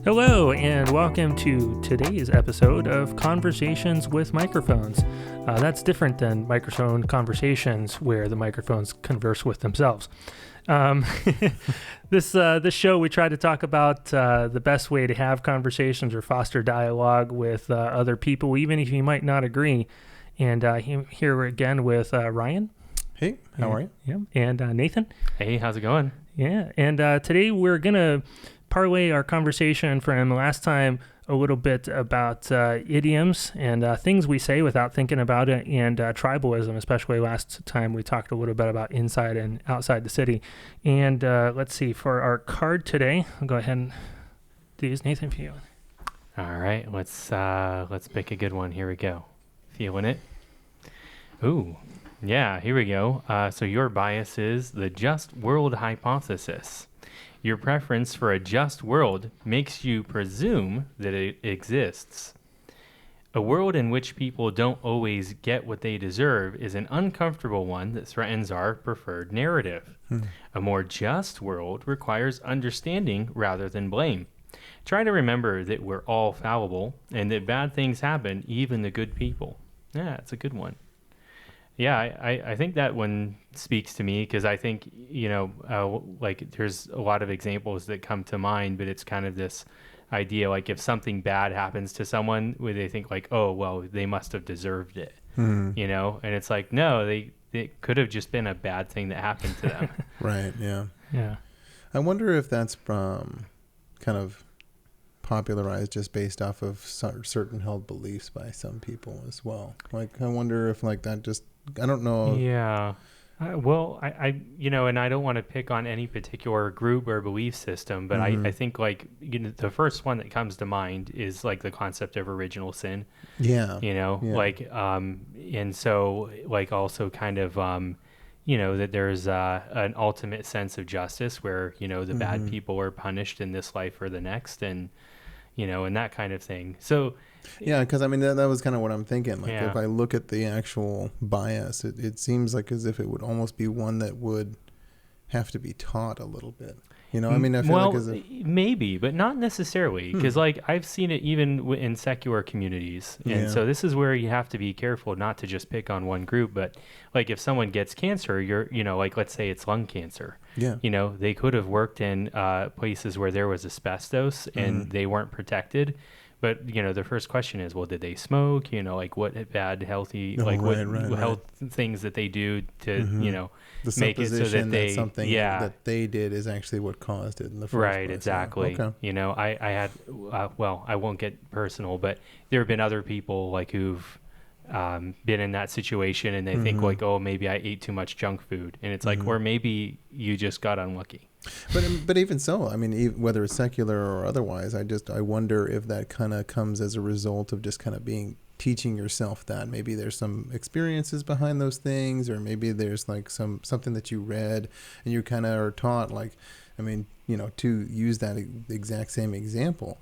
Hello, and welcome to today's episode of Conversations with Microphones. That's different than microphone conversations where the microphones converse with themselves. This show, we try to talk about the best way to have conversations or foster dialogue with other people, even if you might not agree. And here again with Ryan. Hey, how are you? Yeah, and Nathan. Hey, how's it going? Yeah, and today we're going to parlay our conversation from last time a little bit about idioms and things we say without thinking about it, and tribalism, especially last time we talked a little bit about inside and outside the city. And let's see, for our card today, I'll go ahead and do these. Nathan, for you. All right, let's pick a good one. Here we go. Feeling it? Ooh, yeah, here we go. So your bias is the just world hypothesis. Your preference for a just world makes you presume that it exists. A world in which people don't always get what they deserve is an uncomfortable one that threatens our preferred narrative. A more just world requires understanding rather than blame. Try to remember that we're all fallible and that bad things happen, even to good people. Yeah, it's a good one. Yeah, I think that one speaks to me because I think, like there's a lot of examples that come to mind, but it's kind of this idea, like if something bad happens to someone where they think like, oh, well, they must have deserved it, and it's like, no, it could have just been a bad thing that happened to them. Right, yeah. Yeah. I wonder if that's kind of popularized just based off of certain held beliefs by some people as well. Like, I wonder if like that just, I don't know. Yeah. Well, I and I don't want to pick on any particular group or belief system, but I think like, the first one that comes to mind is like the concept of original sin. Yeah. Like, and so like also kind of, that there's an ultimate sense of justice where, the bad people are punished in this life or the next, and, and that kind of thing. So, yeah, because I mean, that was kind of what I'm thinking. Like, if I look at the actual bias, it seems like as if it would almost be one that would have to be taught a little bit. I mean, I feel like as if maybe, but not necessarily, because like I've seen it even in secular communities, and so this is where you have to be careful not to just pick on one group. But like if someone gets cancer, like let's say it's lung cancer. Yeah. They could have worked in places where there was asbestos and they weren't protected. But, the first question is, well, did they smoke? Like what bad, healthy, health things that they do to, the make it so that they, something that they did is actually what caused it in the first place. Right, exactly. Okay. I had, I won't get personal, but there have been other people like who've been in that situation and they think like, oh, maybe I ate too much junk food. And it's like, or maybe you just got unlucky. But even so, I mean, whether it's secular or otherwise, I wonder if that kind of comes as a result of just kind of teaching yourself that maybe there's some experiences behind those things, or maybe there's like something that you read and you kind of are taught, like, I mean, to use that exact same example,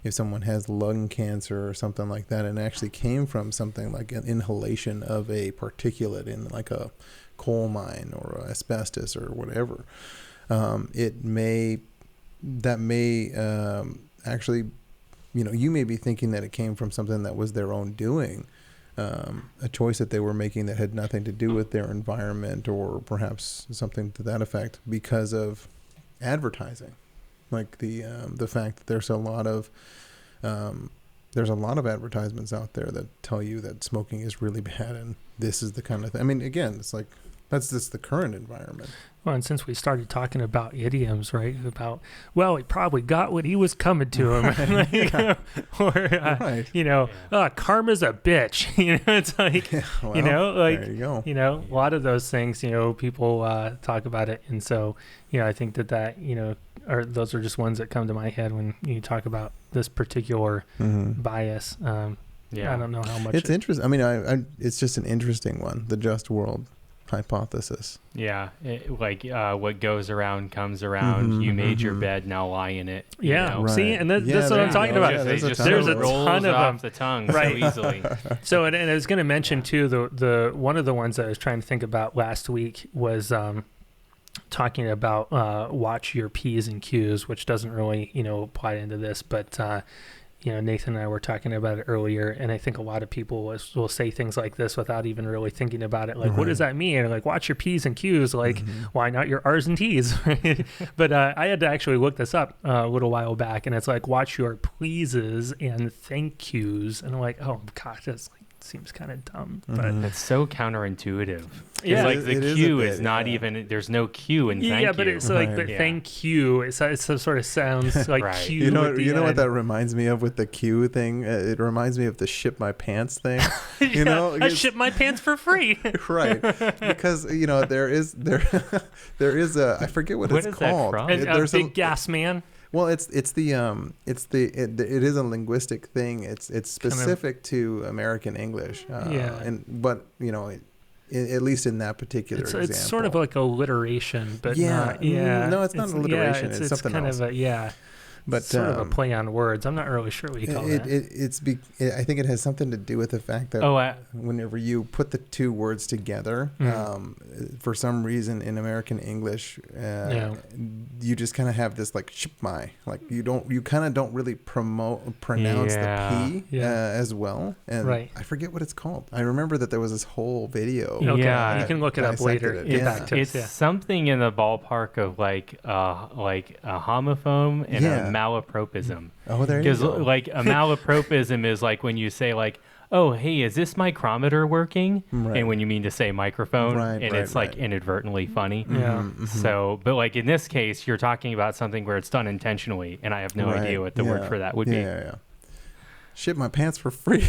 if someone has lung cancer or something like that and actually came from something like an inhalation of a particulate in like a coal mine or asbestos or whatever, that may actually, you may be thinking that it came from something that was their own doing, a choice that they were making that had nothing to do with their environment or perhaps something to that effect because of advertising. Like the fact that there's a lot of advertisements out there that tell you that smoking is really bad and this is the kind of thing. I mean, again, it's like, that's just the current environment. Well, and since we started talking about idioms, right, about, well, he probably got what he was coming to him. Karma's a bitch. It's like, there you go. A lot of those things, people talk about it. And so, I think that, those are just ones that come to my head when you talk about this particular bias. I don't know how much. It's interesting. I mean, it's just an interesting one, the just world hypothesis. Yeah, what goes around comes around. You made your bed, now lie in it. Yeah, right. See, and that's what I'm talking about. Yeah, there's a ton of off the tongue right. So easily. So, and I was going to mention too, the one of the ones I was trying to think about last week was talking about watch your P's and Q's, which doesn't really, apply into this, but Nathan and I were talking about it earlier, and I think a lot of people will say things like this without even really thinking about it. Like, what does that mean? Or like, watch your P's and Q's. Like, why not your R's and T's? But I had to actually look this up a little while back, and it's like, watch your pleases and thank yous. And I'm like, oh gosh, that's like, seems kind of dumb, but it's so counterintuitive. Yeah, like the Q is not even. There's no Q in thank you. Yeah, but it's like, but thank you. It sort of sounds like Q. You know what that reminds me of with the Q thing? It reminds me of the ship my pants thing. I ship my pants for free. Right, because there is a I forget what it's called. There's a big gas man. Well, it is a linguistic thing. It's specific to American English. But at least in that particular example, it's sort of like alliteration, but no, it's not alliteration. It's something kind else. But sort of a play on words. I'm not really sure what you call that. I think it has something to do with the fact that whenever you put the two words together, for some reason in American English, you just kind of have this like ship my, like you kind of don't really pronounce the P as well. And I forget what it's called. I remember that there was this whole video. Okay, you can look it up later. It's something in the ballpark of like a homophone and a malapropism. Oh, there you go. Because like a malapropism is like when you say like, oh, hey, is this micrometer working? Right. And when you mean to say microphone, it's like inadvertently funny. So, but like in this case, you're talking about something where it's done intentionally, and I have no idea what the word for that would be. Ship my pants for free.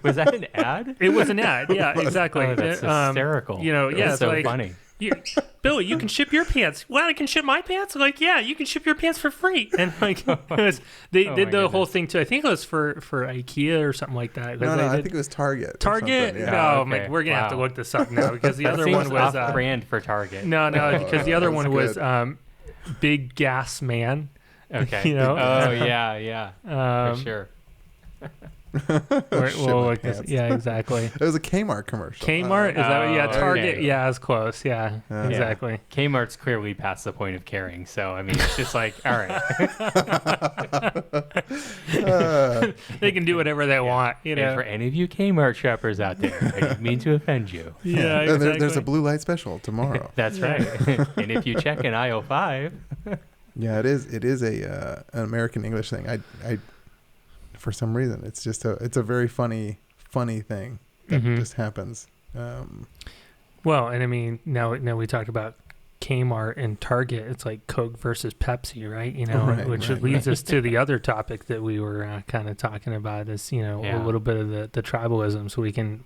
Was that an ad? It was an ad. Yeah, exactly. Oh, that's hysterical. It's so like, funny. Billy, you can ship your pants. Well, I can ship my pants. Like, yeah, you can ship your pants for free. And like, they did the whole thing too. I think it was for IKEA or something like that. No, I think it was Target. Target? No, we're gonna have to look this up now because the other one was off-brand for Target. No, because the other one was Big Gas Man. Okay. Oh yeah, for sure. Yeah, exactly. It was a Kmart commercial. Kmart? Is that Target? Okay. Yeah, it's close. Yeah, exactly. Kmart's clearly past the point of caring. So, I mean, it's just like, all right. They can do whatever they want. And for any of you Kmart shoppers out there, I didn't mean to offend you. Yeah, exactly. There's a blue light special tomorrow. That's right. And if you check in aisle 5. Yeah, it is an American English thing. I for some reason it's a very funny thing that just happens. Well, and I mean now we talked about Kmart and Target. It's like Coke versus Pepsi, right? Which leads us to the other topic that we were kind of talking about is a little bit of the tribalism, so we can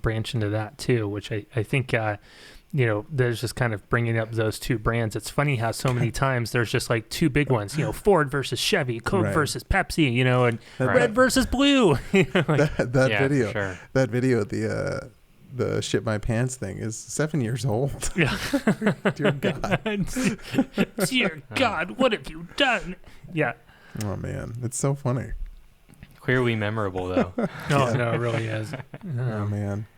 branch into that too, which I think there's just kind of bringing up those two brands. It's funny how so many times there's just like two big ones, Ford versus Chevy, Coke versus Pepsi, and red versus blue. That video, the ship my pants thing is 7 years old. Yeah. Dear God. Dear God, what have you done? Yeah. Oh man, it's so funny. Clearly memorable though. No, it really is. Oh man.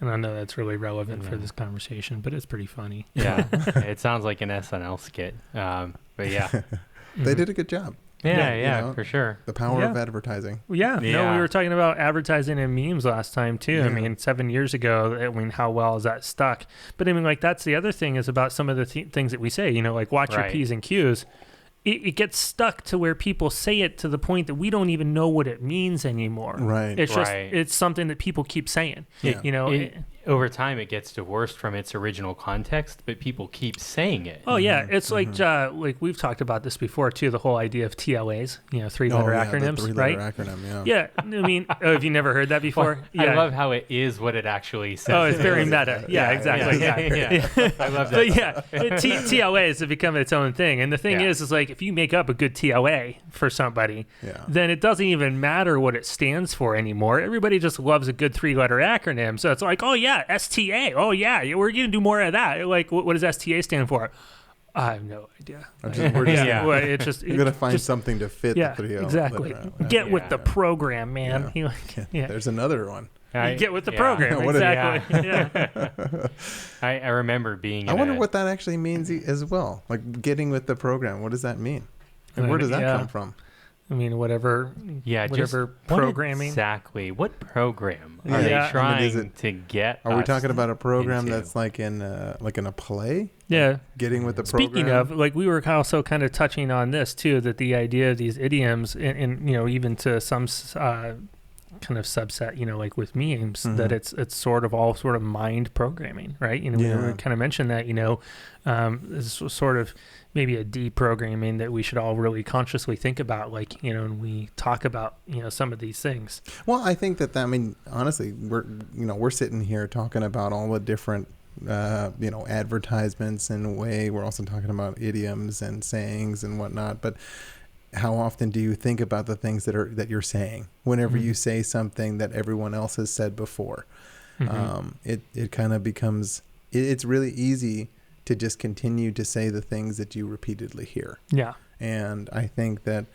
And I know that's really relevant for this conversation, but it's pretty funny. Yeah, it sounds like an SNL skit. But yeah. They did a good job. Yeah, for sure. The power of advertising. Yeah. No, we were talking about advertising and memes last time too. Yeah. I mean, 7 years ago, how well is that stuck? But I mean, like that's the other thing is about some of the things that we say, like watch your P's and Q's. It gets stuck to where people say it to the point that we don't even know what it means anymore. Right. It's just, it's something that people keep saying. Yeah. Over time, it gets divorced from its original context, but people keep saying it. Oh, yeah. It's like we've talked about this before, too, the whole idea of TLAs, three-letter acronyms, the three-letter acronym, Yeah. I mean, have you never heard that before? Well, I love how it is what it actually says. Oh, it's very meta. Yeah, exactly. Yeah. I love that. But yeah, TLAs have become its own thing. And the thing is like, if you make up a good TLA for somebody, then it doesn't even matter what it stands for anymore. Everybody just loves a good three-letter acronym. So it's like, oh, yeah, STA. Oh, yeah, we're going to do more of that. Like, what does STA stand for? I have no idea. It's just you're gonna find something to fit the three. Exactly. Get with the program, man. There's another one. You get with the yeah. program. What Exactly. Yeah. I remember being. I in wonder a- what that actually means as well. Like getting with the program. What does that mean? And where does that Yeah. come from? I mean, whatever What programming. exactly? What program are Yeah. I they mean, trying to get? Are we us talking about a program into? that's like in a play? Yeah. Getting with the Speaking program. of, like, we were also kind of touching on this too, that the idea of these idioms, and even to some kind of subset, like with memes, that it's sort of all sort of mind programming, right? We kind of mentioned that, this was sort of maybe a deprogramming that we should all really consciously think about, like, when we talk about, some of these things. Well, I think I mean, honestly, we're sitting here talking about all the different, advertisements in a way. We're also talking about idioms and sayings and whatnot. But how often do you think about the things that you're saying whenever you say something that everyone else has said before? It kind of becomes, it's really easy to just continue to say the things that you repeatedly hear. Yeah. And I think that,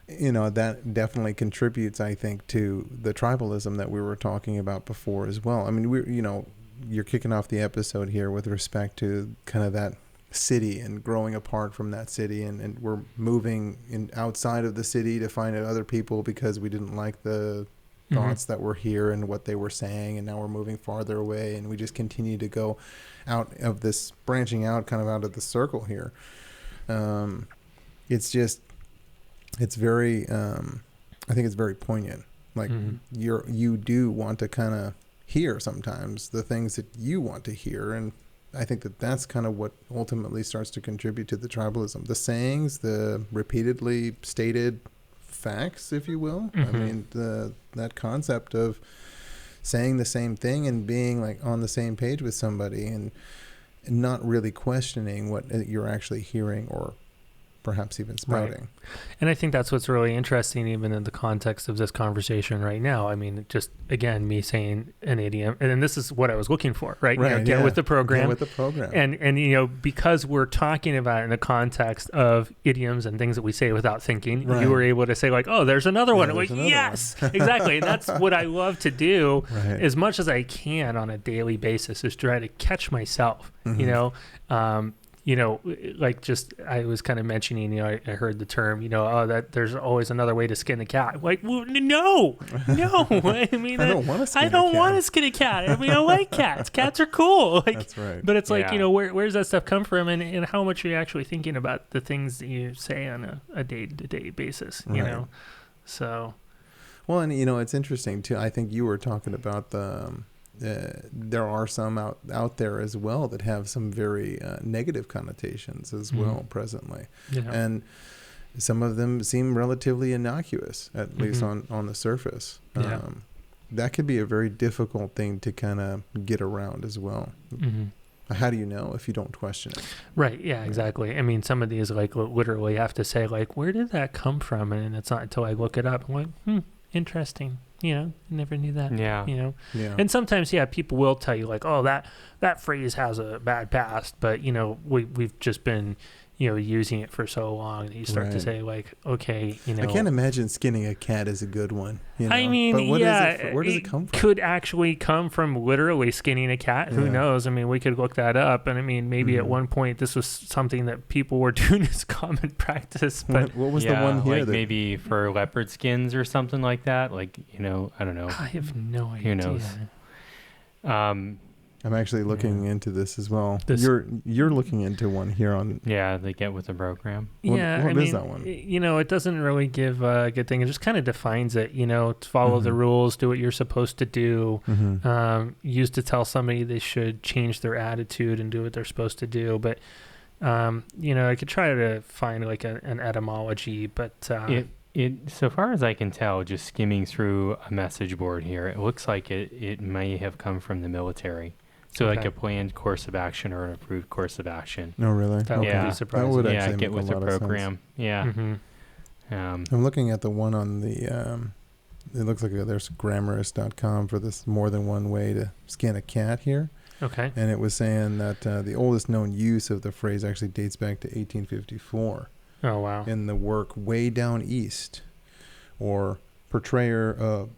that definitely contributes, I think, to the tribalism that we were talking about before as well. I mean, you're kicking off the episode here with respect to kind of that city and growing apart from that city. And we're moving outside of the city to find other people because we didn't like the thoughts that were here and what they were saying. And now we're moving farther away, and we just continue to go out of this, branching out kind of out of the circle here. It's very, I think it's very poignant. Like you do want to kind of hear sometimes the things that you want to hear. And I think that's kind of what ultimately starts to contribute to the tribalism. The sayings, the repeatedly stated facts, if you will. I mean, that concept of saying the same thing and being like on the same page with somebody and not really questioning what you're actually hearing or perhaps even spouting. Right. And I think that's what's really interesting, even in the context of this conversation right now. I mean, just again, me saying an idiom, and this is what I was looking for, right? Get with the program. Get with the program. And because we're talking about it in the context of idioms and things that we say without thinking, you were able to say like, oh, there's another one. Like, yes, exactly. And that's what I love to do as much as I can on a daily basis, is try to catch myself, like just I was kind of mentioning, I heard the term, that there's always another way to skin a cat. Like, well, no. I mean, I don't want to skin to skin a cat. I mean, I like cats. Cats are cool. Like, that's right. But it's like, where's that stuff come from, and how much are you actually thinking about the things that you say on a day-to-day basis, So. Well, and, it's interesting too. I think you were talking about there are some out there as well that have some very negative connotations as well presently. And some of them seem relatively innocuous, at least on the surface. That could be a very difficult thing to kind of get around as well. How do you know if you don't question it? Right. Yeah, exactly. I mean, some of these like literally have to say like, where did that come from? And it's not until I look it up. I'm like, interesting. I never knew that. Yeah. And sometimes, people will tell you like, oh, that phrase has a bad past, but we've just been, using it for so long that you start to say like, okay, I can't imagine skinning a cat is a good one. I mean, but where does it come from? Could actually come from literally skinning a cat. Who knows? I mean, we could look that up. And I mean, maybe at one point this was something that people were doing as common practice. But what was the one here? Like maybe for leopard skins or something like that. Like, I don't know. I have no idea. Who knows? I'm actually looking into this as well. You're looking into one here on. Yeah, they get with the program. What is that one? It doesn't really give a good thing. It just kind of defines it. To follow the rules, do what you're supposed to do. Used to tell somebody they should change their attitude and do what they're supposed to do. But I could try to find like an etymology, but. It so far as I can tell, just skimming through a message board here, it looks like it may have come from the military. So like a planned course of action or an approved course of action. No, really? That would be surprising. That would actually get make with a lot the of program. sense. Yeah. I'm looking at the one on the, it looks like there's grammarist.com for this more than one way to skin a cat here. Okay. And it was saying that the oldest known use of the phrase actually dates back to 1854. Oh, wow. In the work Way Down East, or Portrayer of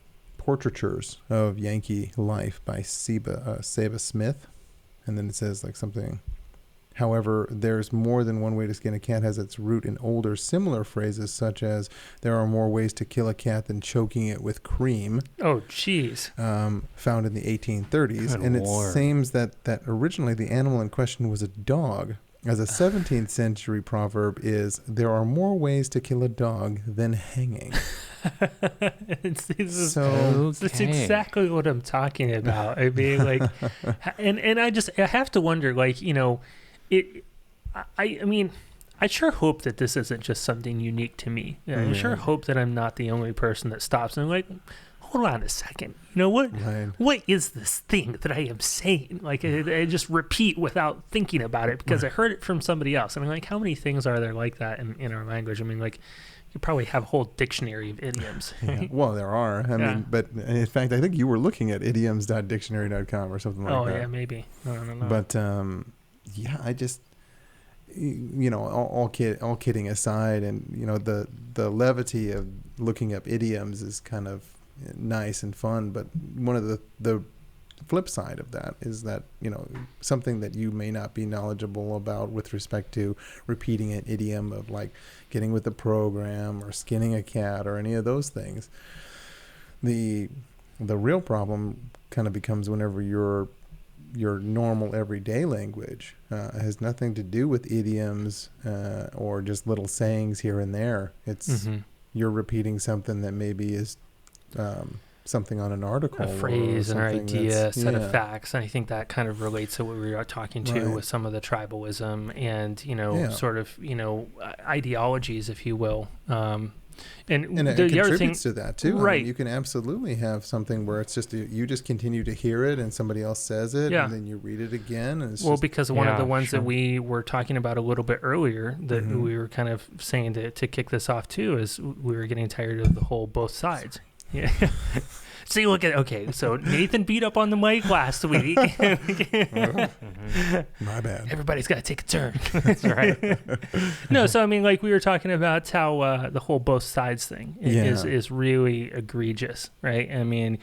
Portraitures of Yankee Life by Seba Smith. And then it says like something, however, there's more than one way to skin a cat has its root in older similar phrases such as there are more ways to kill a cat than choking it with cream. Oh, jeez. Found in the 1830s. Good and Lord. it seems that originally the animal in question was a dog. As a 17th century proverb is, there are more ways to kill a dog than hanging. It's Okay. exactly what I'm talking about. I mean, like, and I have to wonder, like, you know, I mean, I sure hope that this isn't just something unique to me. I sure hope that I'm not the only person that stops and like, hold on a second. You know what? Right. What is this thing that I am saying? Like, I just repeat without thinking about it because I heard it from somebody else. And I'm like, how many things are there like that in our language? I mean, like, you probably have a whole dictionary of idioms. Yeah. Well, there are. I mean, but in fact, I think you were looking at idioms.dictionary.com or something like that. Oh, yeah, maybe. I don't know. But yeah, I just, you know, all kidding aside, and you know, the levity of looking up idioms is kind of nice and fun. But one of the flip side of that is that, you know, something that you may not be knowledgeable about with respect to repeating an idiom of like getting with the program or skinning a cat or any of those things. The real problem kind of becomes whenever your normal everyday language has nothing to do with idioms or just little sayings here and there. It's you're repeating something that maybe is something on an article, a phrase, an idea, a set of yeah. facts. And I think that kind of relates to what we were talking to Right. with some of the tribalism and, you know, Yeah. sort of, you know, ideologies, if you will. And it the other thing, contributes to that too. Right. I mean, you can absolutely have something where it's just you just continue to hear it and somebody else says it, Yeah. and then you read it again. And it's well, just, because one of the ones sure. that we were talking about a little bit earlier that we were kind of saying to kick this off too is we were getting tired of the whole both sides. Yeah. See, look at, okay, so Nathan beat up on the mic last week. my bad. Everybody's got to take a turn. That's right. No, so I mean, like we were talking about how the whole both sides thing is really egregious, right? I mean,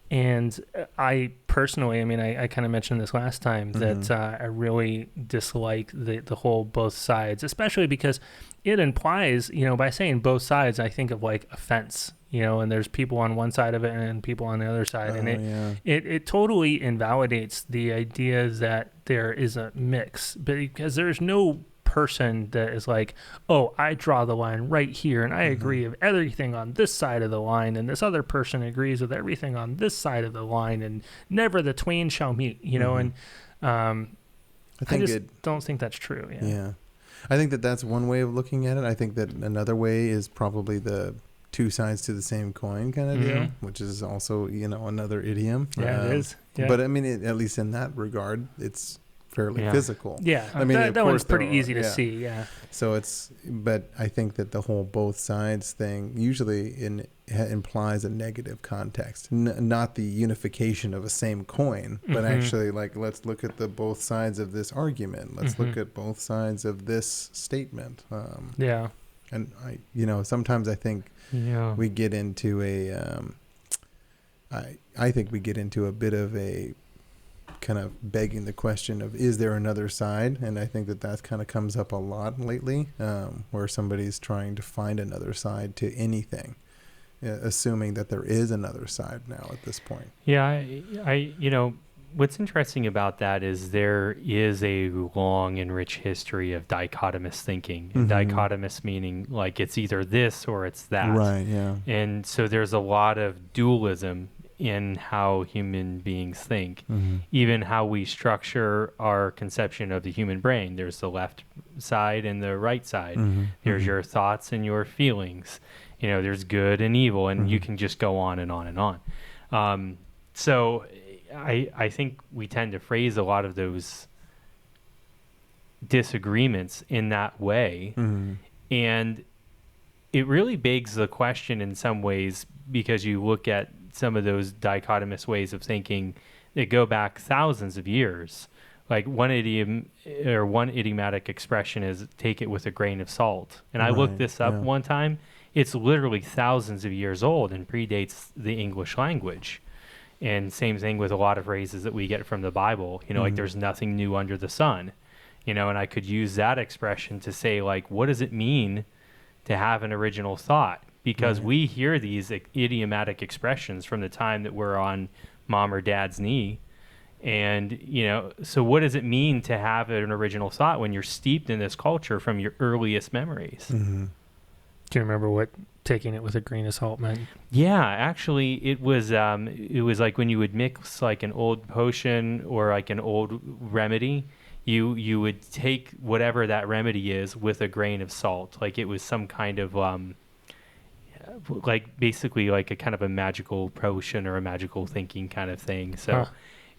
and I personally, I mean, I kind of mentioned this last time that I really dislike the whole both sides, especially because it implies, you know, by saying both sides, I think of like offense, you know, and there's people on one side of it and people on the other side. And it totally invalidates the idea that there is a mix, because there's no person that is like, oh, I draw the line right here and I agree with everything on this side of the line, and this other person agrees with everything on this side of the line, and never the twain shall meet, you know. And I don't think that's true. Yeah. I think that that's one way of looking at it. I think that another way is probably the two sides to the same coin kind of deal, which is also, you know, another idiom. Yeah, it is. Yeah. But I mean, at least in that regard, it's fairly physical. Yeah, I mean, that one's pretty easy to see. Yeah. So but I think that the whole both sides thing usually implies a negative context, not the unification of a same coin, but actually like, let's look at the both sides of this argument. Let's look at both sides of this statement. And I, you know, sometimes I think we get into I think we get into a bit of a kind of begging the question of, is there another side? And I think that kind of comes up a lot lately, where somebody's trying to find another side to anything, assuming that there is another side now at this point. Yeah, I you know, what's interesting about that is there is a long and rich history of dichotomous thinking. And dichotomous meaning like it's either this or it's that. Right, yeah. And so there's a lot of dualism in how human beings think, even how we structure our conception of the human brain. There's the left side and the right side. There's your thoughts and your feelings. You know, there's good and evil, and you can just go on and on and on. So I think we tend to phrase a lot of those disagreements in that way. And it really begs the question in some ways, because you look at some of those dichotomous ways of thinking that go back thousands of years. Like one idiom or one idiomatic expression is take it with a grain of salt. And I looked this up one time, it's literally thousands of years old and predates the English language. And same thing with a lot of phrases that we get from the Bible, like there's nothing new under the sun, and I could use that expression to say, like, what does it mean to have an original thought? Because we hear these idiomatic expressions from the time that we're on mom or dad's knee. And, so what does it mean to have an original thought when you're steeped in this culture from your earliest memories? Mm-hmm. Do you remember what taking it with a grain of salt meant? Yeah, actually, it was like when you would mix like an old potion or like an old remedy, you would take whatever that remedy is with a grain of salt. Like it was some kind of like basically like a kind of a magical potion or a magical thinking kind of thing. So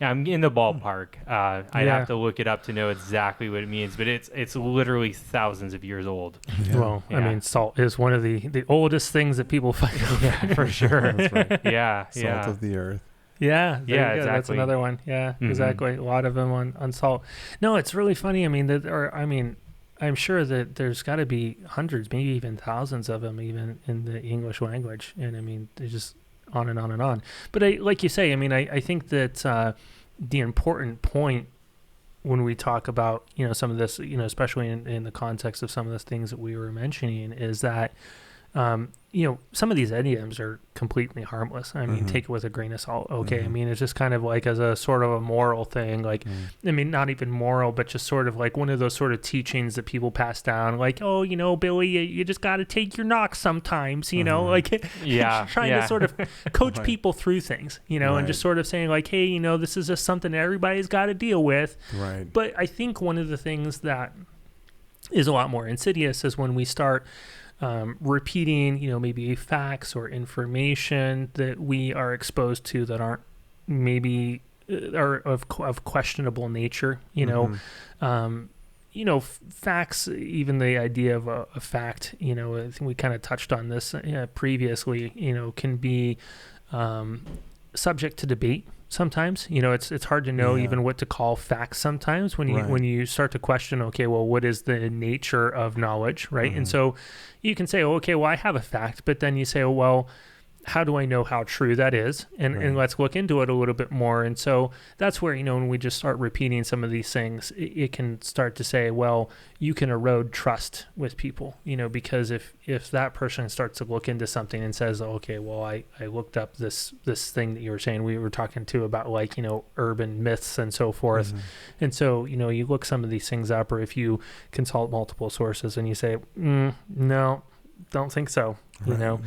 yeah, I'm in the ballpark. I'd have to look it up to know exactly what it means, but it's literally thousands of years old. Yeah. Well, I mean, salt is one of the oldest things that people find over. Yeah, for sure. That's right. Yeah. Salt of the earth. Yeah, exactly. That's another one. Yeah, exactly. A lot of them on salt. No, it's really funny. I mean, I'm sure that there's got to be hundreds, maybe even thousands of them, even in the English language. And I mean, they're just on and on and on. But like you say, I mean, I think that the important point when we talk about, some of this, especially in the context of some of the things that we were mentioning, is that, some of these idioms are completely harmless. I mean, take it with a grain of salt. Okay. I mean, it's just kind of like as a sort of a moral thing, like, I mean, not even moral, but just sort of like one of those sort of teachings that people pass down, like, oh, Billy, you just got to take your knocks sometimes, like trying to sort of coach people through things, and just sort of saying like, hey, this is just something that everybody's got to deal with. Right. But I think one of the things that is a lot more insidious is when we start repeating, maybe facts or information that we are exposed to that aren't maybe are of questionable nature. Facts. Even the idea of a fact. I think we kind of touched on this previously. Can be subject to debate. Sometimes, it's hard to know even what to call facts sometimes when you start to question, okay, well, what is the nature of knowledge, right? And so you can say, oh, okay, well, I have a fact, but then you say, oh, well, how do I know how true that is? And let's look into it a little bit more. And so that's where, when we just start repeating some of these things, it can start to say, well, you can erode trust with people, because if that person starts to look into something and says, okay, well, I looked up this thing that you were saying, we were talking to about like, urban myths and so forth. And so, you look some of these things up, or if you consult multiple sources and you say, no, don't think so, Right.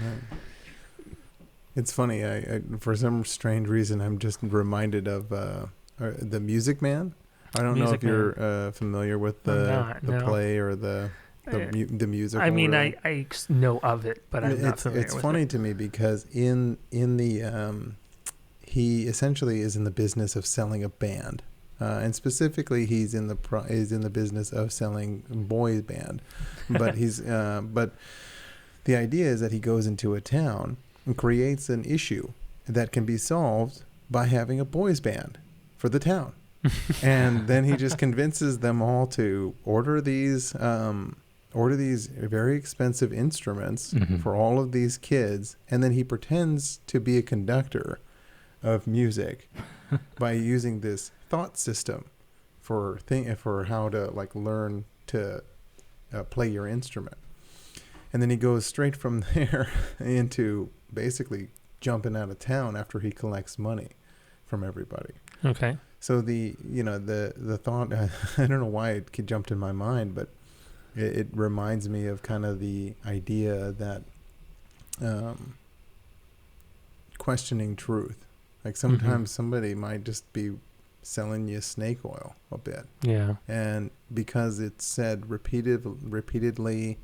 It's funny. I for some strange reason, I'm just reminded of the Music Man. I don't know if you're familiar with the play or the music. I mean, I know of it, but I'm not familiar with it. It's funny to me because in the he essentially is in the business of selling a band, and specifically he's in the business of selling boy band, but but the idea is that he goes into a town and creates an issue that can be solved by having a boys band for the town. And then he just convinces them all to order these very expensive instruments for all of these kids. And then he pretends to be a conductor of music by using this thought system for how to like learn to play your instrument. And then he goes straight from there into basically jumping out of town after he collects money from everybody. Okay. So the thought, I don't know why it jumped in my mind, but it reminds me of kind of the idea that questioning truth. Like sometimes somebody might just be selling you snake oil a bit. Yeah. And because it's said repeatedly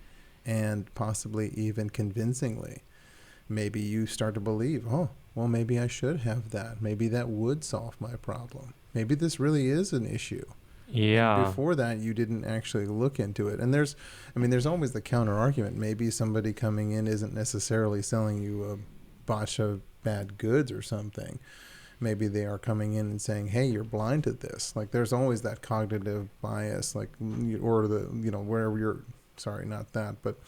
and possibly even convincingly, maybe you start to believe, oh, well, maybe I should have that. Maybe that would solve my problem. Maybe this really is an issue. Yeah. Before that, you didn't actually look into it. And there's always the counter argument. Maybe somebody coming in isn't necessarily selling you a batch of bad goods or something. Maybe they are coming in and saying, hey, you're blind to this. Like there's always that cognitive bias, like, or wherever you're, sorry, not that, but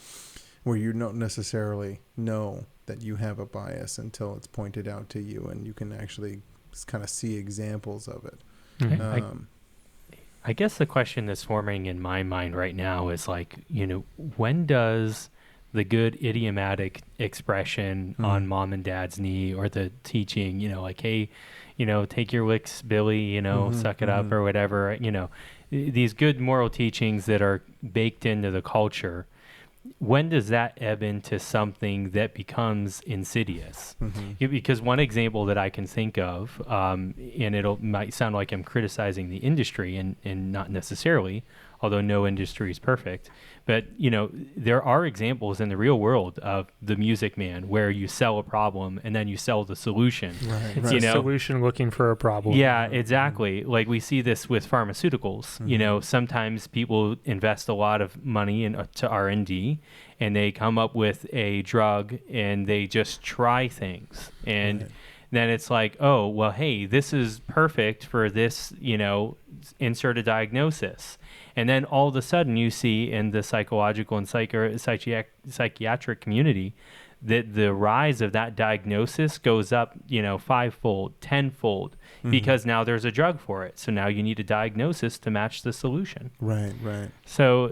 where you don't necessarily know that you have a bias until it's pointed out to you and you can actually kind of see examples of it. I guess the question that's forming in my mind right now is like, when does the good idiomatic expression on mom and dad's knee, or the teaching, like, hey, take your licks, Billy, suck it up, or whatever, these good moral teachings that are baked into the culture, when does that ebb into something that becomes insidious? Because one example that I can think of, and might sound like I'm criticizing the industry, and not necessarily, although no industry is perfect, but there are examples in the real world of the Music Man where you sell a problem and then you sell the solution. Right. It's a solution looking for a problem. Yeah, exactly. Like we see this with pharmaceuticals. Sometimes people invest a lot of money into R&D, and they come up with a drug and they just try things, and then it's like, oh, well, hey, this is perfect for this, insert a diagnosis. And then all of a sudden you see in the psychological and psychiatric community that the rise of that diagnosis goes up, 5-fold, 10-fold, because now there's a drug for it. So now you need a diagnosis to match the solution. Right. So,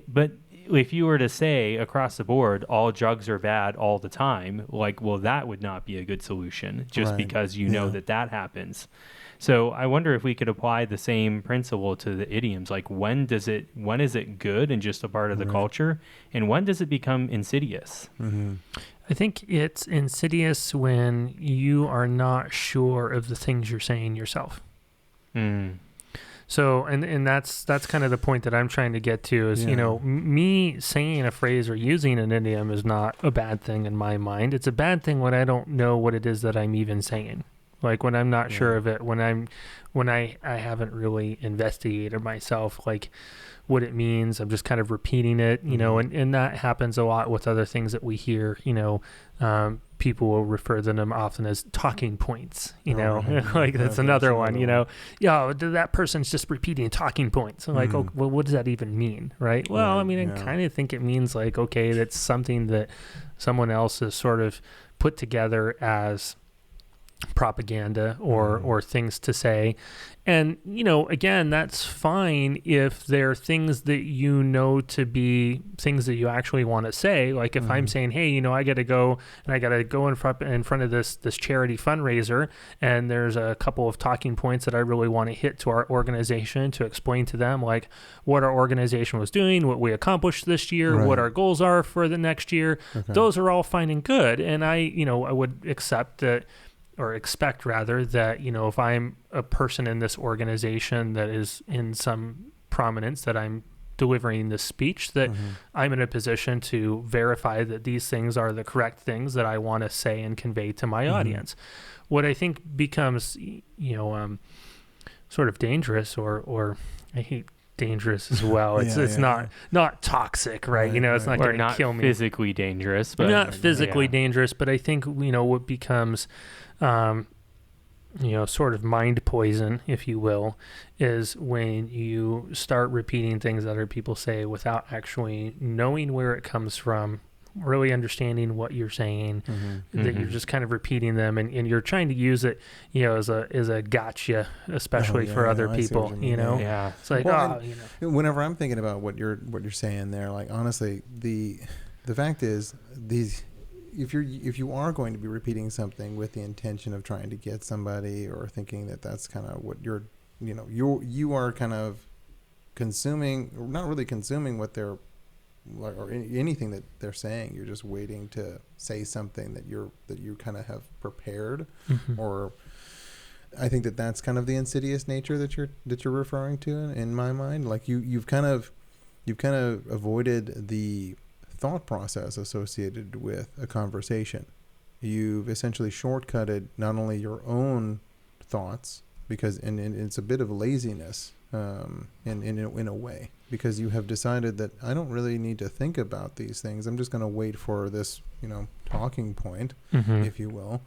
but if you were to say across the board, all drugs are bad all the time, like, well, that would not be a good solution just because know that happens. So I wonder if we could apply the same principle to the idioms. Like, when is it good and just a part of the culture, and when does it become insidious? I think it's insidious when you are not sure of the things you're saying yourself. So, and that's kind of the point that I'm trying to get to is, me saying a phrase or using an idiom is not a bad thing in my mind. It's a bad thing when I don't know what it is that I'm even saying. Like when I'm not sure of it, when I haven't really investigated myself, like what it means. I'm just kind of repeating it, and that happens a lot with other things that we hear, people will refer to them often as talking points, like that's another one, that person's just repeating talking points. Like, oh, well, what does that even mean? Right. Well, I mean, I kind of think it means like, okay, that's something that someone else has sort of put together as propaganda or things to say. And, again, that's fine if they're things that to be things that you actually want to say. Like if I'm saying, hey, I got to go in front of this charity fundraiser, and there's a couple of talking points that I really want to hit to our organization to explain to them like what our organization was doing, what we accomplished this year, what our goals are for the next year. Those are all fine and good. And I would accept that, or expect rather, that, if I'm a person in this organization that is in some prominence, that I'm delivering this speech, that I'm in a position to verify that these things are the correct things that I want to say and convey to my audience. What I think becomes, sort of dangerous, or I hate dangerous as well. It's not toxic, right? It's not going to kill me. Physically dangerous, but not physically dangerous. But I think what becomes, sort of mind poison, if you will, is when you start repeating things that other people say without actually knowing where it comes from, really understanding what you're saying, that you're just kind of repeating them, and you're trying to use it, as a gotcha, especially for other people, It's like, whenever I'm thinking about what you're saying there, like, honestly, the fact is, if you are going to be repeating something with the intention of trying to get somebody, or thinking that that's kind of what you are kind of consuming, or not really consuming what they're, or anything that they're saying, you're just waiting to say something that you kind of have prepared, or I think that's kind of the insidious nature that you're referring to in my mind. Like you've kind of avoided the thought process associated with a conversation. You've essentially shortcutted not only your own thoughts, because and it's a bit of laziness in a way, because you have decided that I don't really need to think about these things. I'm just going to wait for this, talking point, if you will,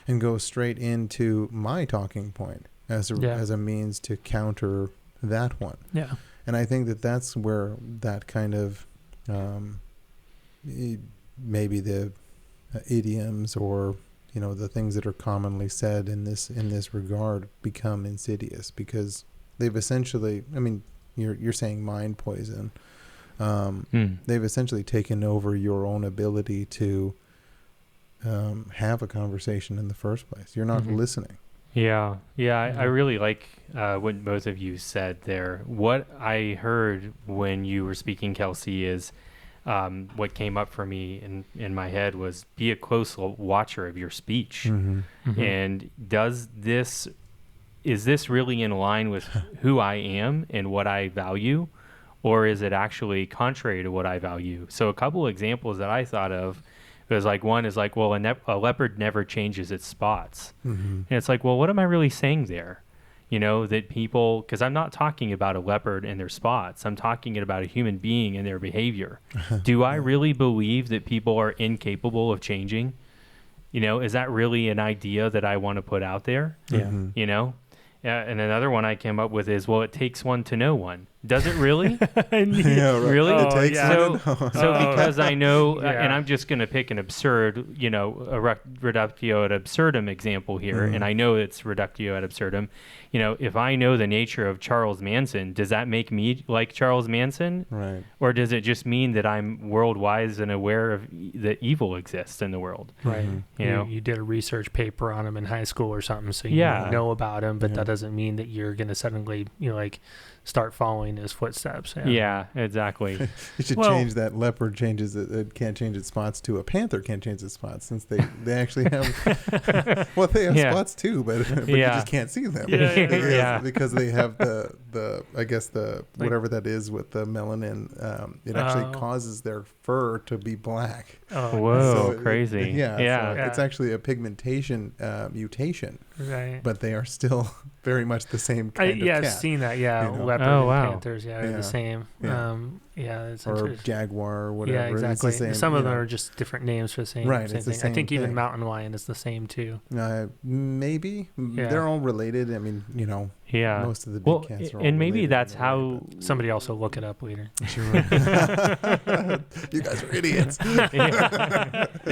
and go straight into my talking point as a means to counter that one. Yeah. And I think that's where that kind of maybe the idioms or the things that are commonly said in this regard become insidious because they've essentially, I mean, you're saying mind poison. They've essentially taken over your own ability to have a conversation in the first place. You're not listening. Yeah. I really like what both of you said there. What I heard when you were speaking, Kelsey, is what came up for me in my head was be a close watcher of your speech. And is this really in line with who I am and what I value, or is it actually contrary to what I value? So a couple examples that I thought of was like, one is like, well, a leopard never changes its spots. And it's like, well, what am I really saying there? That people, because I'm not talking about a leopard and their spots. I'm talking about a human being and their behavior. Do I really believe that people are incapable of changing? Is that really an idea that I want to put out there? Yeah. And another one I came up with is, well, it takes one to know one. Does it really? Really? It takes one. So because I know, and I'm just going to pick an absurd, a reductio ad absurdum example here, and I know it's reductio ad absurdum. If I know the nature of Charles Manson, does that make me like Charles Manson? Right. Or does it just mean that I'm world wise and aware of that evil exists in the world? Right. You did a research paper on him in high school or something, so you know about him, but that doesn't mean that you're going to suddenly, start following his footsteps. Yeah, exactly. You should change that. Leopard changes it can't change its spots to a panther can't change its spots, since they actually have well, they have spots too, but you just can't see them. Because they have the I guess the whatever that is with the melanin, it actually causes their fur to be black. Whoa, so crazy. So it's actually a pigmentation mutation. Right. But they are still very much the same kind of cat. I've seen that. Leopard and panthers, they're the same. It's or jaguar or whatever. Yeah, exactly. It's the same, some of them are just different names for the same, right, same it's the thing. same I think even thing. mountain lion is the same too. Maybe. They're all related. I mean, most of the big cats are all and maybe related that's how... Somebody also look it up later. Sure. You guys are idiots.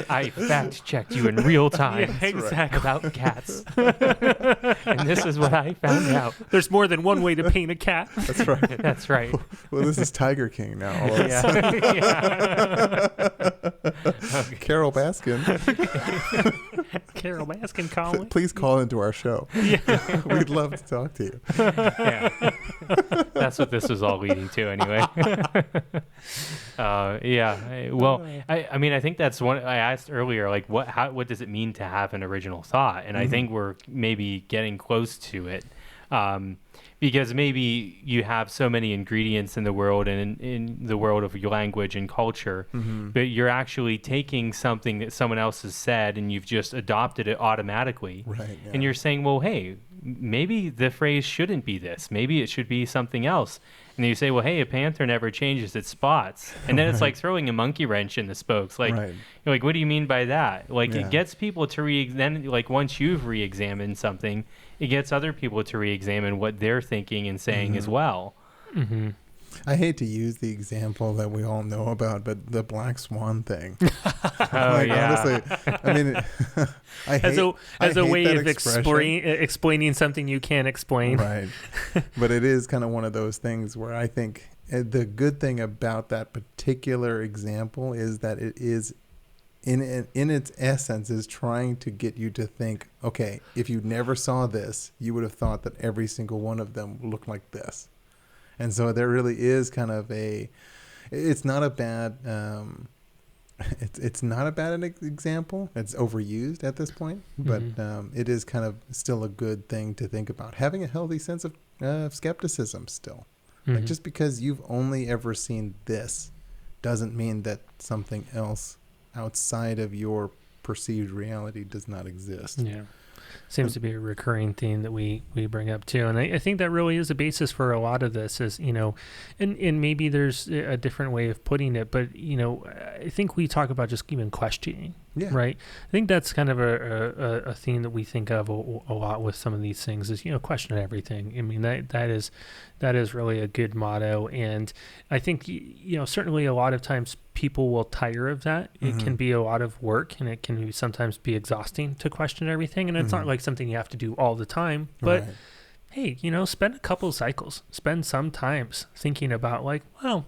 I fact-checked you in real time about cats. And this is what I found out. There's more than one way to paint a cat. That's right. That's right. Well, this is Tiger King now. All of a sudden. Carol Baskin. Carol Baskin calling. Please call into our show. We'd love to talk to you. That's what this was all leading to anyway. Well, I mean, I think that's one I asked earlier, like what does it mean to have an original thought? And I think we're maybe getting close to it. Because maybe you have so many ingredients in the world and in the world of your language and culture, but you're actually taking something that someone else has said and you've just adopted it automatically. Right. Yeah. And you're saying, well, hey, maybe the phrase shouldn't be this. Maybe it should be something else. And then you say, well, hey, a panther never changes its spots. And then it's like throwing a monkey wrench in the spokes. Like, you're like, what do you mean by that? Like, it gets people to then, like, once you've re-examined something, it gets other people to re-examine what they're thinking and saying as well. I hate to use the example that we all know about, but the black swan thing. Honestly, I mean, as a way of explaining something you can't explain. Right. But it is kind of one of those things where I think the good thing about that particular example is that it is in its essence is trying to get you to think, okay, if you never saw this, you would have thought that every single one of them looked like this. And so there really is kind of it's not a bad, it's not a bad example. It's overused at this point, but it is kind of still a good thing to think about. Having a healthy sense of skepticism still. Like just because you've only ever seen this doesn't mean that something else outside of your perceived reality does not exist. Yeah. Seems to be a recurring theme that we bring up too. And I think that really is a basis for a lot of this is, and maybe there's a different way of putting it, but, I think we talk about just even questioning, Yeah. Right. I think that's kind of a theme that we think of a lot with some of these things is, question everything. I mean, that is really a good motto. And I think, certainly a lot of times people will tire of that. It can be a lot of work, and it can sometimes be exhausting to question everything. And it's not like something you have to do all the time, but hey, spend a couple of cycles, spend some times thinking about like, well,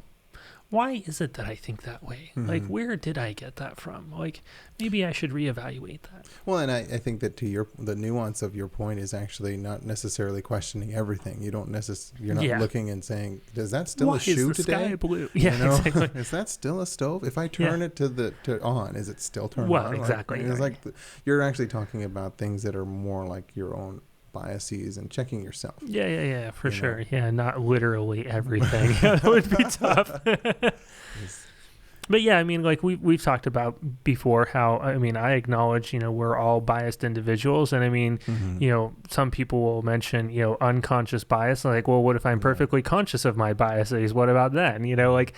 why is it that I think that way? Like, where did I get that from? Like, maybe I should reevaluate that. Well, and I think that the nuance of your point is actually not necessarily questioning everything. You're not looking and saying, "Is that still a shoe today? Sky blue?" Yeah, exactly. Is that still a stove? If I turn it to on, is it still turned on? Well, exactly. It's like you're actually talking about things that are more like your own biases and checking yourself. Yeah, for sure. Yeah, not literally everything. That would be tough. But yeah, I mean, like we've talked about before how, I mean, I acknowledge, we're all biased individuals. And I mean, some people will mention, unconscious bias. Like, well, what if I'm perfectly conscious of my biases? What about that? And,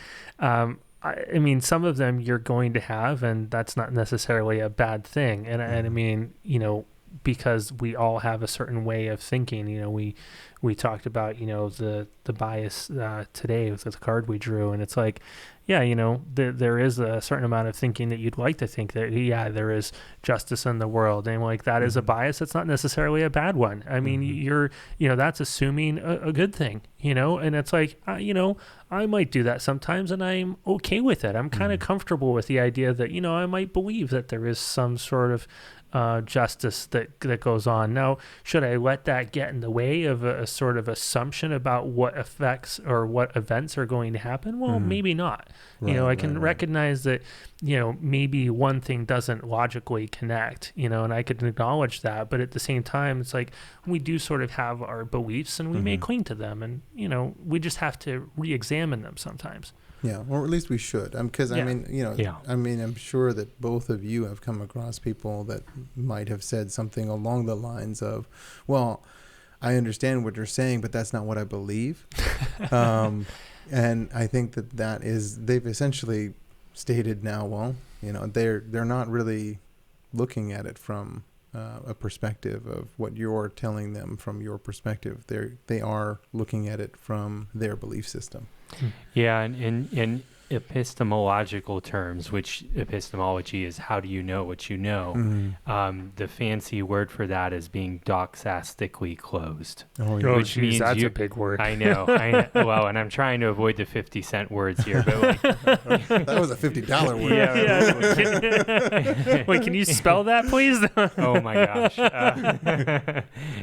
I mean, some of them you're going to have, and that's not necessarily a bad thing. And I mean, because we all have a certain way of thinking. We talked about, the bias today with the card we drew, and it's like, yeah, there is a certain amount of thinking that you'd like to think that, yeah, there is justice in the world, and like that is a bias. It's not necessarily a bad one. I mean, you're, that's assuming a good thing, and it's like, I might do that sometimes, and I'm okay with it. I'm kind of comfortable with the idea that, I might believe that there is some sort of justice that goes on. Now, should I let that get in the way of a sort of assumption about what effects or what events are going to happen? Well, maybe not. I can recognize that, maybe one thing doesn't logically connect, and I could acknowledge that. But at the same time, it's like we do sort of have our beliefs, and we may cling to them, and, we just have to re-examine them sometimes. Yeah, or at least we should. Because I mean, I'm sure that both of you have come across people that might have said something along the lines of, "Well, I understand what you're saying, but that's not what I believe." And I think that is, they've essentially stated now, well, they're not really looking at it from a perspective of what you're telling them from your perspective. They are looking at it from their belief system. Yeah, and in epistemological terms, which epistemology is how do you know what you know, the fancy word for that is being doxastically closed. Which means that's a big word. I know. Well, and I'm trying to avoid the 50-cent words here, but like, that was a $50 word. Yeah. Wait, can you spell that, please? Oh my gosh.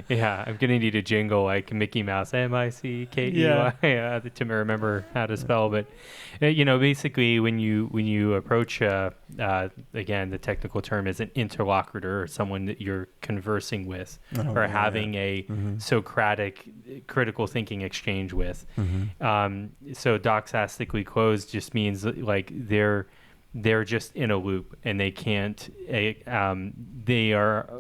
Yeah, I'm gonna need a jingle like Mickey Mouse, MICKEY, to remember how to spell. But basically, when you approach again, the technical term is an interlocutor, or someone that you're conversing with, or having a Socratic critical thinking exchange with. So doxastically closed just means like they're just in a loop, and they can't. They are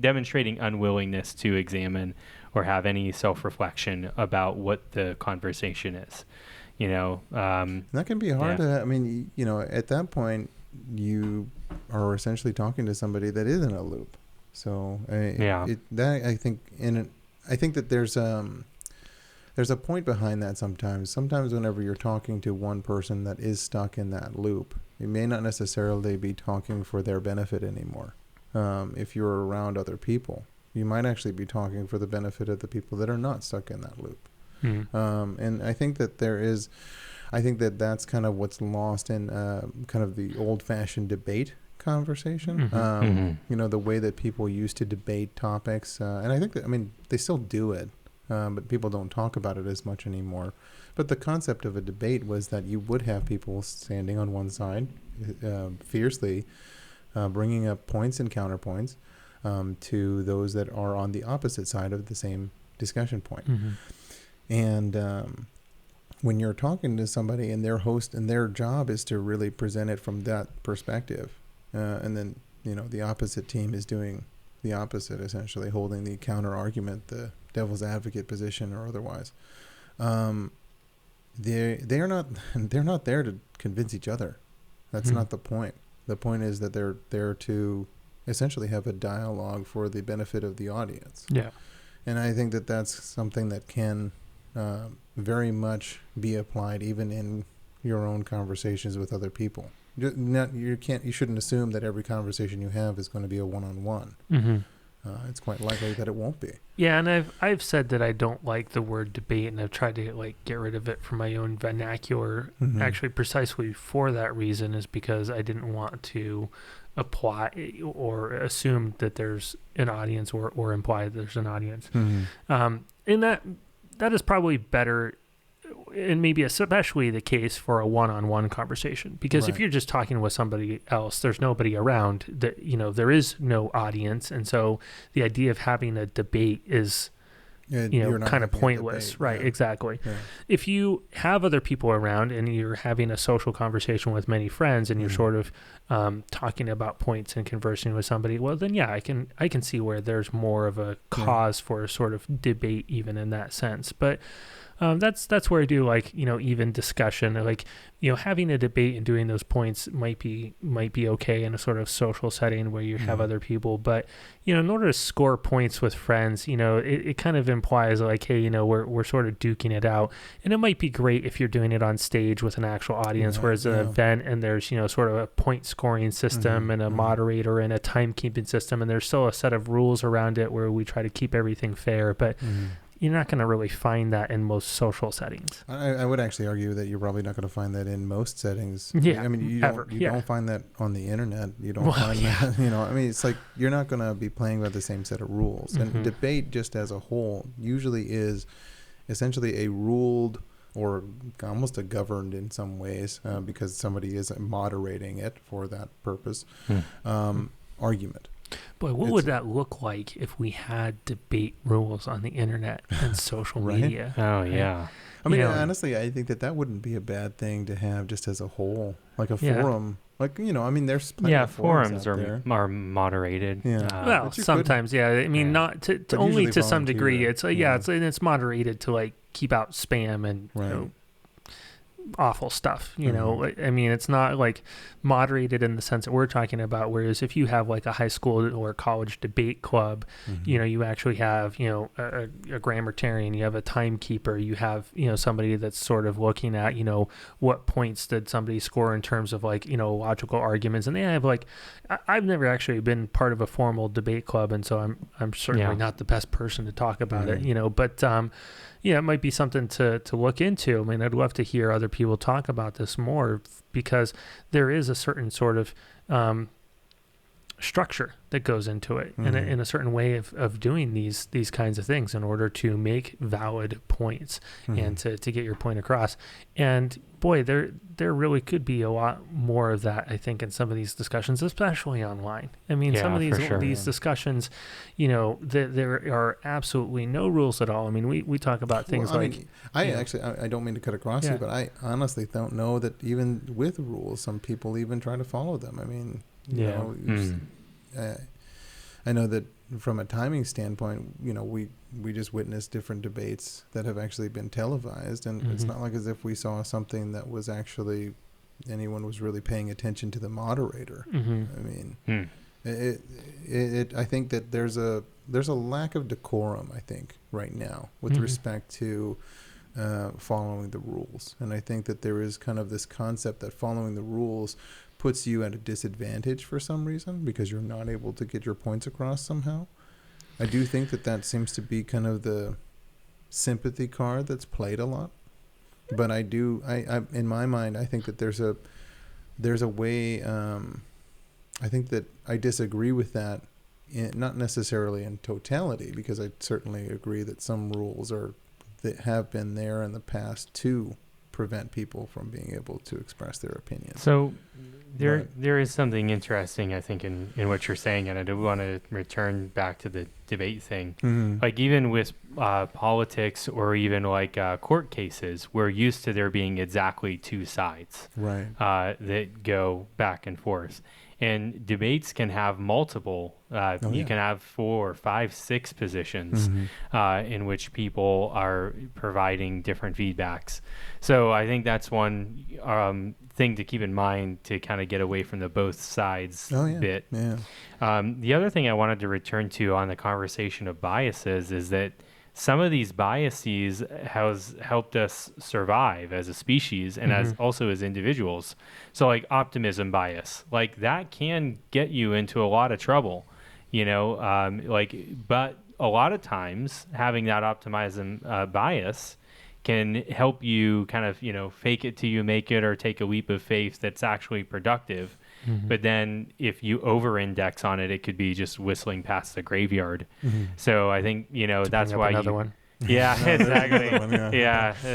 demonstrating unwillingness to examine or have any self-reflection about what the conversation is. That can be hard to, I mean, at that point you are essentially talking to somebody that is in a loop. So I think that there's a point behind that sometimes whenever you're talking to one person that is stuck in that loop, you may not necessarily be talking for their benefit anymore. If you're around other people, you might actually be talking for the benefit of the people that are not stuck in that loop. And I think that that's kind of what's lost in kind of the old-fashioned debate conversation. The way that people used to debate topics, and I think that, I mean, they still do it, but people don't talk about it as much anymore. But the concept of a debate was that you would have people standing on one side, fiercely bringing up points and counterpoints to those that are on the opposite side of the same discussion point. And when you're talking to somebody and their host and their job is to really present it from that perspective, and then the opposite team is doing the opposite, essentially holding the counter argument, the devil's advocate position or otherwise, they're not there to convince each other. That's not the point. The point is that they're there to essentially have a dialogue for the benefit of the audience. Yeah. And I think that that's something that can very much be applied even in your own conversations with other people. You shouldn't assume that every conversation you have is going to be a one-on-one. Mm-hmm. It's quite likely that it won't be. Yeah, and I've said that I don't like the word debate, and I've tried to like get rid of it from my own vernacular. Mm-hmm. Actually, precisely for that reason, is because I didn't want to apply or assume that there's an audience or imply that there's an audience. Mm-hmm. And that is probably better, and maybe especially the case for a one-on-one conversation, because Right. if you're just talking with somebody else, there's nobody around, that there is no audience, and so the idea of having a debate is You're not kind of having a pointless. debate. Right. Yeah. Exactly. Yeah. If you have other people around and you're having a social conversation with many friends, and you're Mhm. sort of talking about points and conversing with somebody, well, then yeah, I can see where there's more of a cause for a sort of debate, even in that sense. But that's where I do like even discussion, like having a debate and doing those points might be okay in a sort of social setting where you have Mhm. other people. But in order to score points with friends, it kind of implies like, hey, we're sort of duking it out, and it might be great if you're doing it on stage with an actual audience, Right, whereas an yeah. event and there's sort of a point scoring system Mhm, and a mhm. moderator and a timekeeping system, and there's still a set of rules around it where we try to keep everything fair, but Mhm. you're not going to really find that in most social settings. I would actually argue that you're probably not going to find that in most settings. Yeah, I mean, you ever, don't find that on the internet. You don't Well, find yeah. that, I mean, it's like you're not going to be playing by the same set of rules. Mhm. And debate just as a whole usually is essentially a ruled or almost a governed in some ways because somebody is moderating it for that purpose argument. Boy, what would that look like if we had debate rules on the internet and social Right? media? Oh, right? yeah. I mean, You know, honestly, I think that wouldn't be a bad thing to have just as a whole, like a Yeah. forum. Like, I mean, there's plenty Yeah, of forums forums out there. are moderated. Yeah. well, but you sometimes, yeah. I mean, Yeah. not to But only usually to some degree. volunteer, It's yeah. it's moderated to like keep out spam and Right. awful stuff. Mhm. I mean, it's not like moderated in the sense that we're talking about. Whereas if you have like a high school or college debate club, Mhm. you actually have a grammarian, you have a timekeeper, you have somebody that's sort of looking at what points did somebody score in terms of like logical arguments, and they have like I've never actually been part of a formal debate club, and so I'm certainly Yeah. not the best person to talk about Mhm. it, but it might be something to look into. I mean, I'd love to hear other people talk about this more, because there is a certain sort of structure that goes into it, Mhm. in a certain way of doing these kinds of things in order to make valid points Mhm. and to get your point across. And boy, there really could be a lot more of that, I think, in some of these discussions, especially online. I mean, some of Yeah, for sure. these discussions, there are absolutely no rules at all. I mean, we talk about things Well, I like mean, I don't mean to cut across Yeah. you, but I honestly don't know that even with rules, some people even try to follow them. I mean, Yeah. I know that from a timing standpoint, we just witnessed different debates that have actually been televised, and it's Mhm. not like as if we saw something that was actually anyone was really paying attention to the moderator. Mhm. I mean, Hmm. I think that there's a lack of decorum, I think, right now with Mhm. respect to following the rules. And I think that there is kind of this concept that following the rules puts you at a disadvantage for some reason because you're not able to get your points across somehow. I do think that seems to be kind of the sympathy card that's played a lot. But I in my mind, I think that there's a way, I think that I disagree with that, not necessarily in totality, because I certainly agree that some rules that have been there in the past to prevent people from being able to express their opinions. So But- there is something interesting, I think, in what you're saying, and I do want to return back to the debate thing. Mhm. Like even with politics or even like court cases, we're used to there being exactly two sides Right. that go back and forth. And debates can have multiple, you can have 4, 5, 6 positions in which people are providing different feedbacks. So I think that's one thing to keep in mind to kind of get away from the both sides bit. Yeah. The other thing I wanted to return to on the conversation of biases is that some of these biases has helped us survive as a species and as also as individuals. So like optimism bias, like that can get you into a lot of trouble, but a lot of times having that optimism bias can help you kind of, fake it till you make it or take a leap of faith that's actually productive. But then if you over-index on it, it could be just whistling past the graveyard. So I think, that's why another one. Yeah, exactly.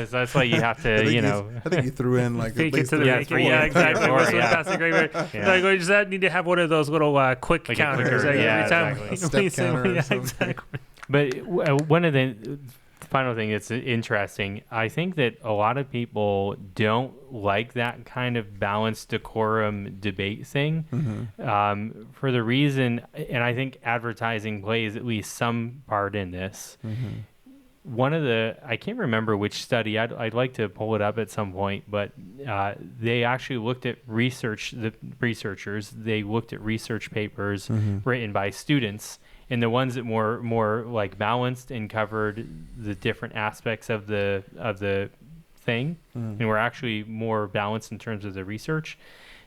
That's why you have to, I think you threw in like fake at it least to the make it. Yeah, exactly. Past the graveyard. Like, we just need to have one of those little quick like counters every time. Exactly. Step counter or something. Exactly. But one of the final thing that's interesting, I think that a lot of people don't like that kind of balanced decorum debate thing for the reason, and I think advertising plays at least some part in this. One of I can't remember which study, I'd like to pull it up at some point, but they actually looked at they looked at research papers written by students, and the ones that more like balanced and covered the different aspects of the thing and were actually more balanced in terms of the research,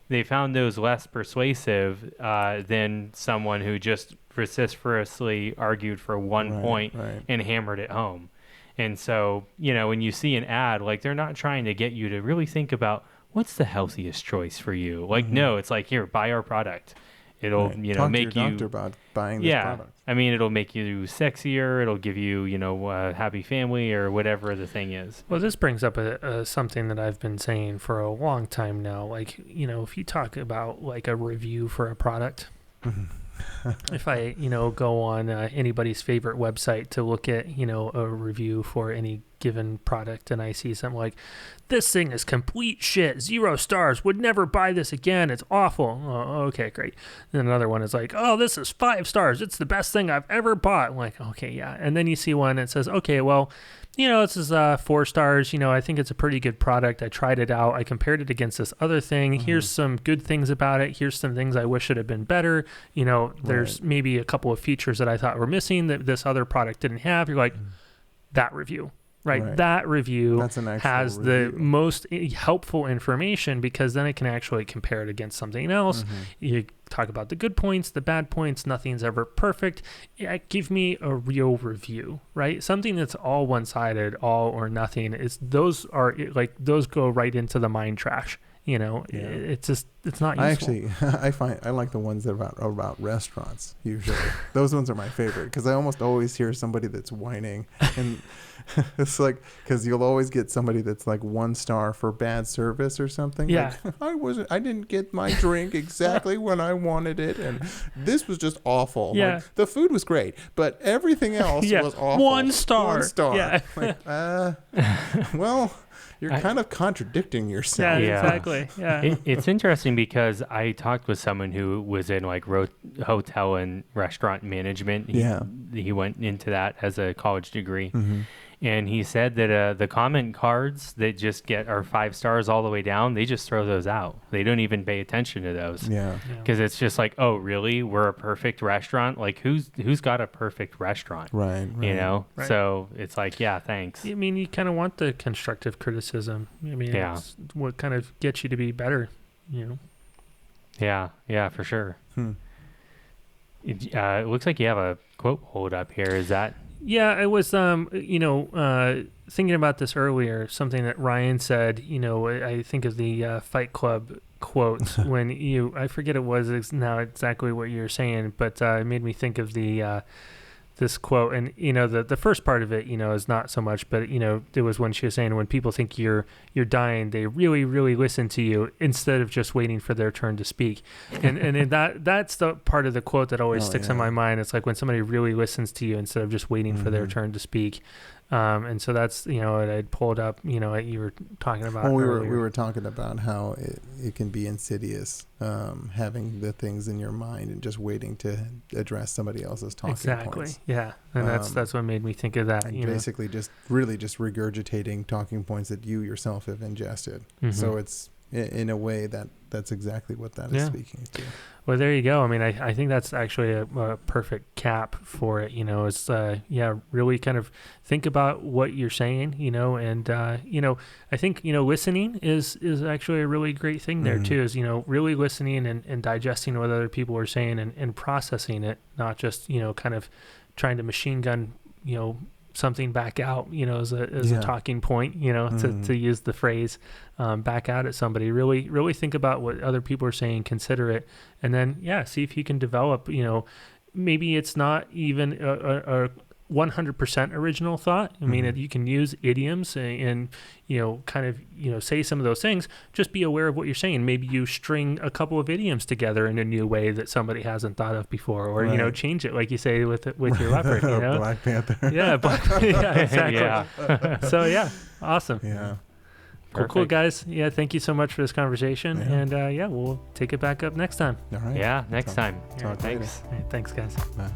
they found those less persuasive than someone who just vociferously argued for one point and hammered it home. And so, when you see an ad, like they're not trying to get you to really think about what's the healthiest choice for you. Like, no, it's like, here, buy our product. It'll, Talk make to your you doctor about buying this product. I mean, it'll make you sexier. It'll give you, a happy family or whatever the thing is. Well, this brings up something that I've been saying for a long time now. Like, if you talk about like a review for a product, if I, go on anybody's favorite website to look at, a review for any given product, and I see something like, this thing is complete shit, 0 stars, would never buy this again, it's awful. Oh, okay, great. Then another one is like, oh, this is 5 stars, it's the best thing I've ever bought. I'm like, okay, yeah. And then you see one that says, okay, well, this is 4 stars. I think it's a pretty good product. I tried it out. I compared it against this other thing. Here's some good things about it. Here's some things I wish should have been better. There's maybe a couple of features that I thought were missing that this other product didn't have. You're like, that review. Right. That review has the most helpful information, because then it can actually compare it against something else. You talk about the good points, the bad points. Nothing's ever perfect. Give me a real review, right? Something that's all one-sided, all or nothing. Those go right into the mind trash. It's just, it's not useful. I like the ones that are about restaurants usually. Those ones are my favorite, because I almost always hear somebody that's whining, and it's like, because you'll always get somebody that's like 1 star for bad service or something. Yeah. Like, I didn't get my drink exactly when I wanted it, and this was just awful. Yeah. Like, the food was great, but everything else was awful. 1 star. 1 star. Yeah. Like, well, you're kind of contradicting yourself. Yeah, exactly. Yeah. It's interesting, because I talked with someone who was in like hotel and restaurant management. He went into that as a college degree. And he said that the comment cards that just are 5 stars all the way down, they just throw those out. They don't even pay attention to those. Yeah. Because it's just like, oh, really? We're a perfect restaurant? Like, who's got a perfect restaurant? Right. Right. So it's like, yeah, thanks. I mean, you kind of want the constructive criticism. I mean, it's what kind of gets you to be better, Yeah, for sure. It looks like you have a quote pulled up here. Is that... Yeah, I was, thinking about this earlier, something that Ryan said, I think of the Fight Club quote when I forget it was now exactly what you're saying, but it made me think of this quote, and the first part of it is not so much, but it was when she was saying, when people think you're dying, they really, really listen to you instead of just waiting for their turn to speak. And that's the part of the quote that always sticks in my mind. It's like when somebody really listens to you instead of just waiting for their turn to speak. And so that's, what I'd pulled up, you were talking about. Well, we earlier. were talking about how it can be insidious, having the things in your mind and just waiting to address somebody else's talking points. Yeah. And that's what made me think of that. And basically just regurgitating talking points that you yourself have ingested. Mm-hmm. So it's in a way that's exactly what that is speaking to. Well, there you go. I mean, I think that's actually a perfect cap for it. It's really kind of think about what you're saying, and I think listening is actually a really great thing there too. Is really listening and digesting what other people are saying and processing it, not just kind of trying to machine gun something back out, as a talking point, to use the phrase, back out at somebody. Really think about what other people are saying, consider it, and then see if you can develop, maybe it's not even a 100% original thought. I mean, you can use idioms and kind of, say some of those things. Just be aware of what you're saying. Maybe you string a couple of idioms together in a new way that somebody hasn't thought of before, or, change it, like you say, with your leopard, Black Panther. Yeah. Exactly. Yeah. So, awesome. Yeah. Cool, guys. Yeah. Thank you so much for this conversation. Yeah. And, we'll take it back up next time. All right. Yeah. Next time. Talk Thanks. later. All right, thanks, guys. Bye.